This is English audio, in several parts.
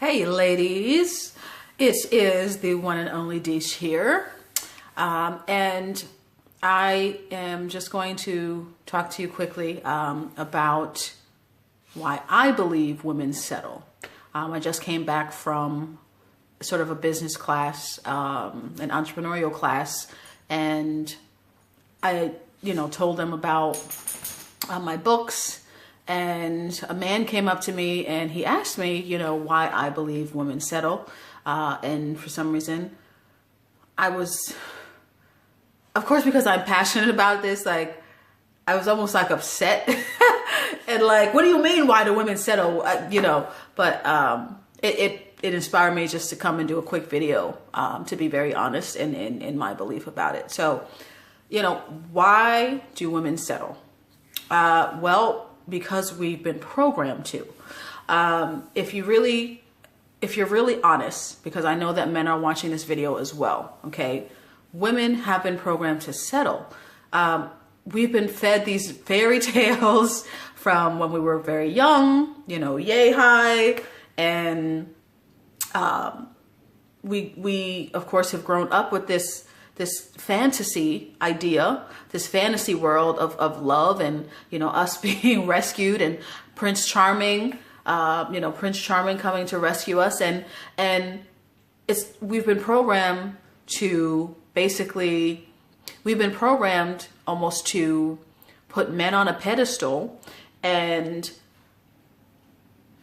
Hey ladies, it is the one and only Dish here, and I am just going to talk to you quickly about why I believe women settle. I just came back from sort of a business class, an entrepreneurial class, and I, told them about my books. And a man came up to me and he asked me, why I believe women settle. And for some reason, I was, of course, because I'm passionate about this, I was almost upset and what do you mean? Why do women settle? But it inspired me just to come and do a quick video, to be very honest in my belief about it. So, why do women settle? Well, because we've been programmed to. If you're really honest, because I know that men are watching this video as well, okay? Women have been programmed to settle. We've been fed these fairy tales from when we were very young, yay high, and we of course have grown up with this fantasy idea, this fantasy world of love and, us being rescued and Prince Charming, Prince Charming coming to rescue us. And we've been programmed almost to put men on a pedestal, and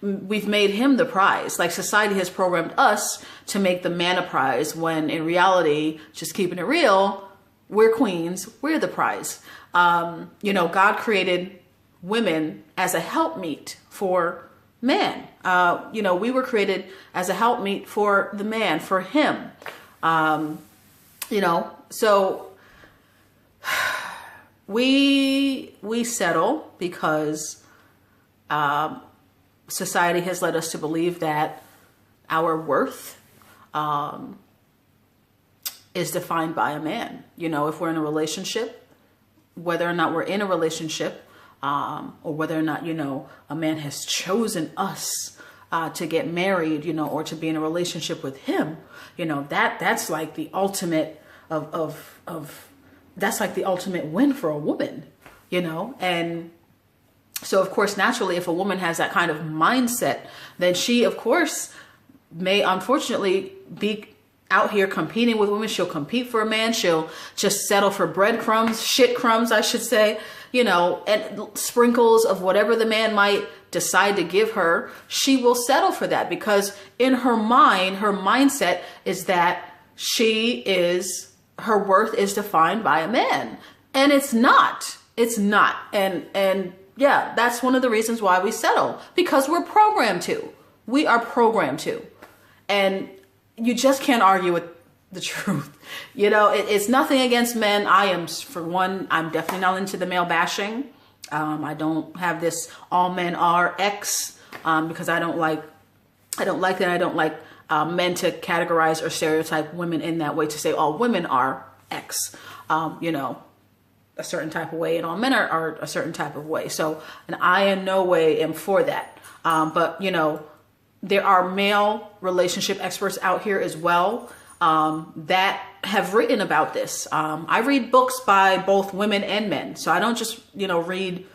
we've made him the prize. Society has programmed us to make the man a prize, when in reality, just keeping it real, we're queens, we're the prize. God created women as a helpmeet for man. We were created as a helpmeet for the man, for him. So we settle because society has led us to believe that our worth is defined by a man. If we're in a relationship, whether or not we're in a relationship, or whether or not, a man has chosen us to get married, or to be in a relationship with him, that's the ultimate that's the ultimate win for a woman, and so, of course, naturally, if a woman has that kind of mindset, then she, of course, may unfortunately be out here competing with women. She'll compete for a man. She'll just settle for breadcrumbs, shit crumbs, I should say, and sprinkles of whatever the man might decide to give her. She will settle for that because in her mind, her mindset is that her worth is defined by a man. And it's not. It's not. And yeah, that's one of the reasons why we settle, because we're programmed to. We are programmed to. And you just can't argue with the truth. It's nothing against men. I'm definitely not into the male bashing. I don't have this all men are X, because I don't like that. I don't like men to categorize or stereotype women in that way, to say all women are X, a certain type of way, and all men are a certain type of way. So, and I in no way am for that. But, there are male relationship experts out here as well, that have written about this. I read books by both women and men. So I don't just, read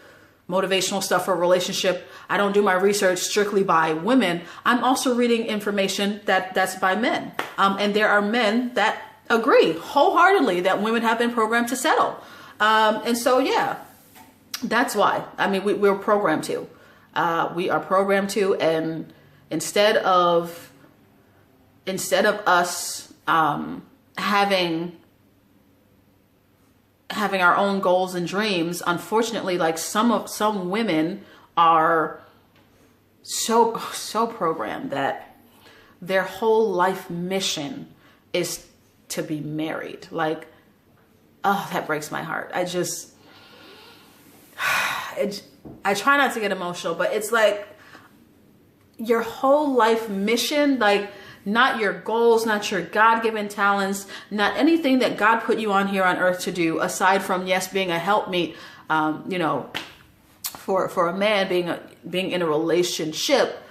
motivational stuff for a relationship. I don't do my research strictly by women. I'm also reading information that's by men. And there are men that agree wholeheartedly that women have been programmed to settle. And so, yeah, that's why. I mean, we're programmed to. We are programmed to, and instead of us having our own goals and dreams, unfortunately, some women are so programmed that their whole life mission is to be married. Oh, that breaks my heart. I try not to get emotional, but it's your whole life mission, not your goals, not your God-given talents, not anything that God put you on here on earth to do, aside from, yes, being a helpmeet, for a man being in a relationship,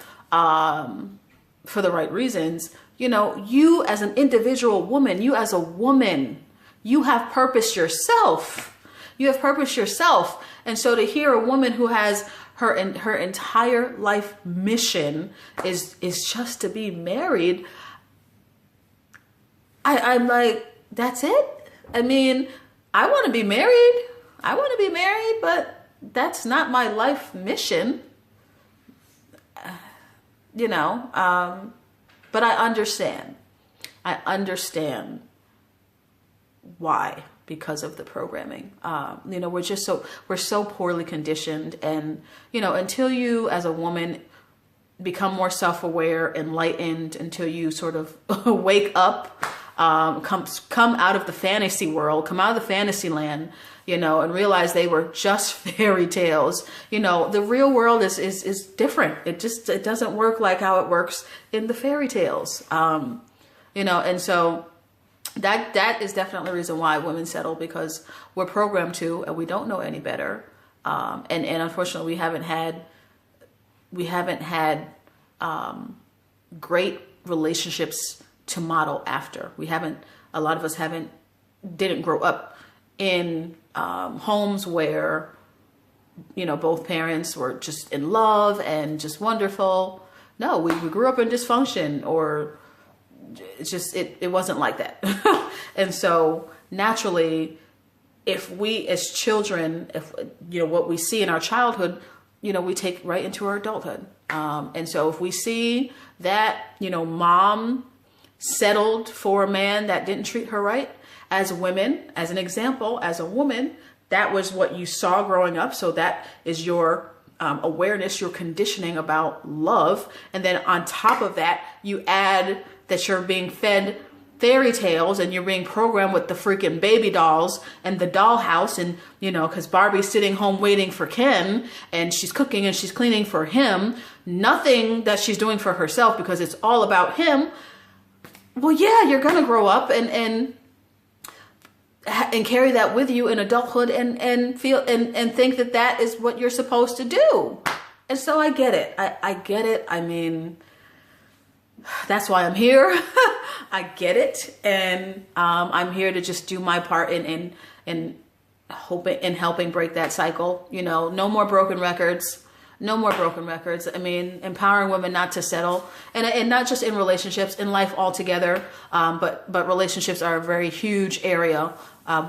for the right reasons, you know, you as an individual woman, you as a woman, you have purpose yourself. You have purpose yourself. And so to hear a woman who has her entire life mission is just to be married, I'm like, that's it? I mean, I want to be married. I want to be married, but that's not my life mission. You know, but I understand. I understand why, because of the programming. You know, we're so poorly conditioned, and, you know, until you as a woman become more self-aware, enlightened, until you sort of wake up, come out of the fantasy world, come out of the fantasy land, you know, and realize they were just fairy tales. You know, the real world is different. It doesn't work like how it works in the fairy tales. You know, and so that is definitely a reason why women settle, because we're programmed to, and we don't know any better. And unfortunately we haven't had great relationships to model after. A lot of us didn't grow up in homes where, you know, both parents were just in love and just wonderful. No, we grew up in dysfunction, or it's just, it wasn't like that. And so naturally, if we as children, if, you know, what we see in our childhood, you know, we take right into our adulthood. And so if we see that, you know, mom settled for a man that didn't treat her right, as women, as an example, as a woman, that was what you saw growing up. So that is your awareness, your conditioning about love. And then on top of that, you add that you're being fed fairy tales and you're being programmed with the freaking baby dolls and the dollhouse, and, you know, because Barbie's sitting home waiting for Ken, and she's cooking and she's cleaning for him. Nothing that she's doing for herself, because it's all about him. Well, yeah, you're going to grow up and carry that with you in adulthood and feel and think that is what you're supposed to do. And so I get it. I get it. I mean, that's why I'm here. I get it. And I'm here to just do my part in helping break that cycle. You know, no more broken records. No more broken records. I mean, empowering women not to settle, and not just in relationships, in life altogether. But relationships are a very huge area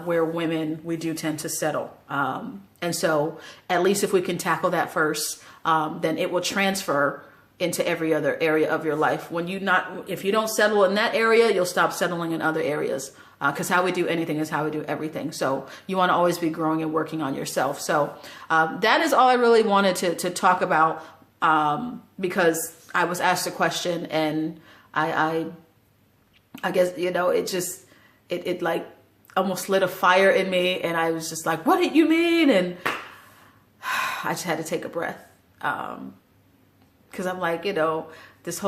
where women, we do tend to settle. And so at least if we can tackle that first, then it will transfer into every other area of your life. If you don't settle in that area, you'll stop settling in other areas. Because how we do anything is how we do everything. So you want to always be growing and working on yourself. So that is all I really wanted to talk about, because I was asked a question, and I guess, you know, it like almost lit a fire in me, and I was just like, what did you mean? And I just had to take a breath. Because I'm like, you know, it's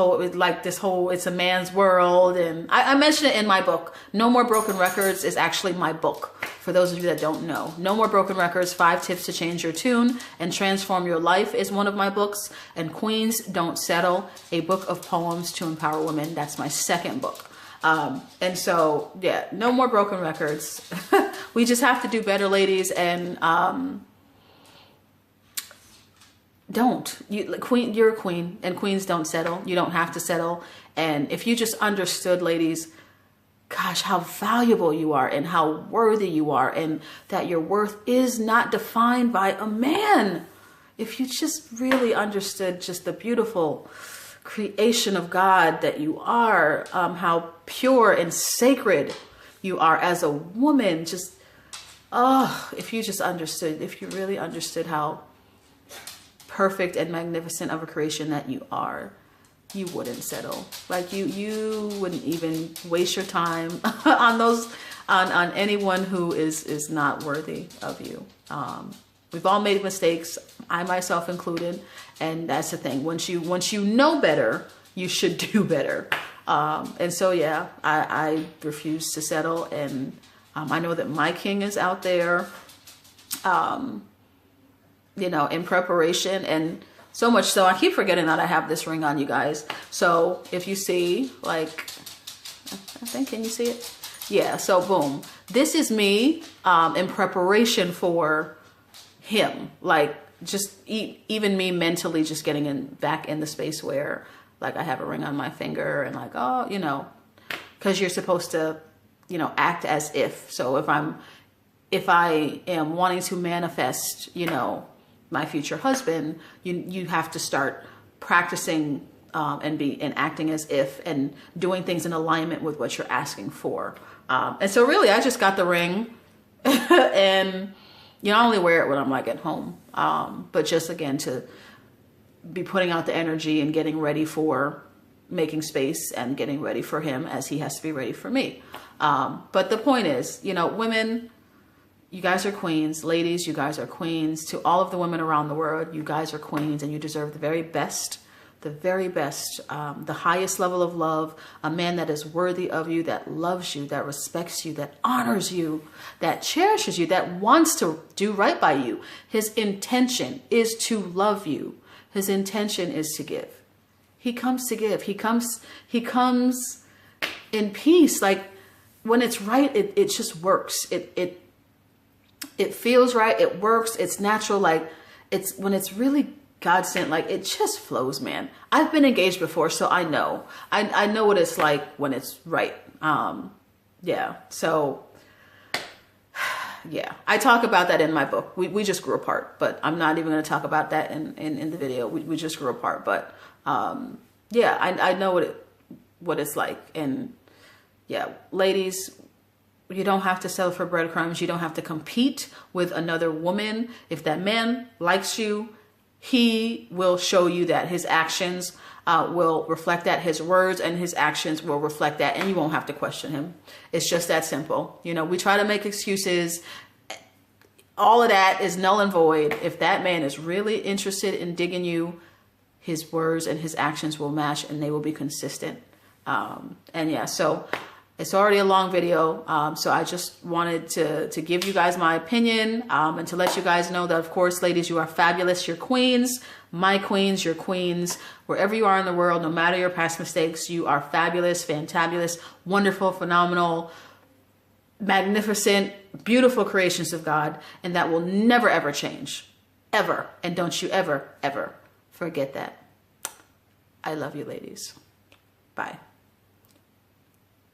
a man's world. And I mentioned it in my book. No More Broken Records is actually my book. For those of you that don't know, No More Broken Records, 5 Tips to Change Your Tune and Transform Your Life is one of my books. And Queens Don't Settle, a book of poems to empower women. That's my second book. And so, yeah, no more broken records. We just have to do better, ladies. And, you're a queen, and queens don't settle. You don't have to settle. And if you just understood, ladies, gosh, how valuable you are and how worthy you are, and that your worth is not defined by a man. If you just really understood just the beautiful creation of God that you are, how pure and sacred you are as a woman, if you really understood how perfect and magnificent of a creation that you are, you wouldn't settle. Like you wouldn't even waste your time on anyone who is not worthy of you. We've all made mistakes, I myself included, and that's the thing. Once you know better, you should do better. And so yeah, I refuse to settle, and I know that my king is out there. You know, in preparation. And So much so, I keep forgetting that I have this ring on, you guys. So if you see, like, I think, can you see it? Yeah, so boom. This is me in preparation for him. Like, just even me mentally just getting back in the space where, like, I have a ring on my finger and like, oh, you know, because you're supposed to, you know, act as if. So if I am wanting to manifest, you know, my future husband, you have to start practicing and acting as if, and doing things in alignment with what you're asking for. And so really, I just got the ring, and you know, I only wear it when I'm like at home, but just again to be putting out the energy and getting ready for making space and getting ready for him as he has to be ready for me. But the point is, you know, women, you guys are queens. Ladies, you guys are queens. To all of the women around the world, you guys are queens, and you deserve the very best, the highest level of love, a man that is worthy of you, that loves you, that respects you, that honors you, that cherishes you, that wants to do right by you. His intention is to love you. His intention is to give. He comes to give. He comes in peace. Like, when it's right, it just works. It feels right. It works. It's natural. Like, when it's really God sent, like, it just flows, man. I've been engaged before, so I know. I know what it's like when it's right. Yeah. So, yeah. I talk about that in my book. We just grew apart, but I'm not even going to talk about that in the video. We just grew apart, but yeah, I know what it's like. And yeah, ladies, you don't have to settle for breadcrumbs. You don't have to compete with another woman. If that man likes you, he will show you that. His actions will reflect that. His words and his actions will reflect that, and you won't have to question him. It's just that simple. You know, we try to make excuses. All of that is null and void. If that man is really interested in digging you, his words and his actions will match, and they will be consistent. And yeah, so it's already a long video, so I just wanted to give you guys my opinion, and to let you guys know that, of course, ladies, you are fabulous. You're queens, my queens, your queens. Wherever you are in the world, no matter your past mistakes, you are fabulous, fantabulous, wonderful, phenomenal, magnificent, beautiful creations of God, and that will never, ever change, ever. And don't you ever, ever forget that. I love you, ladies. Bye.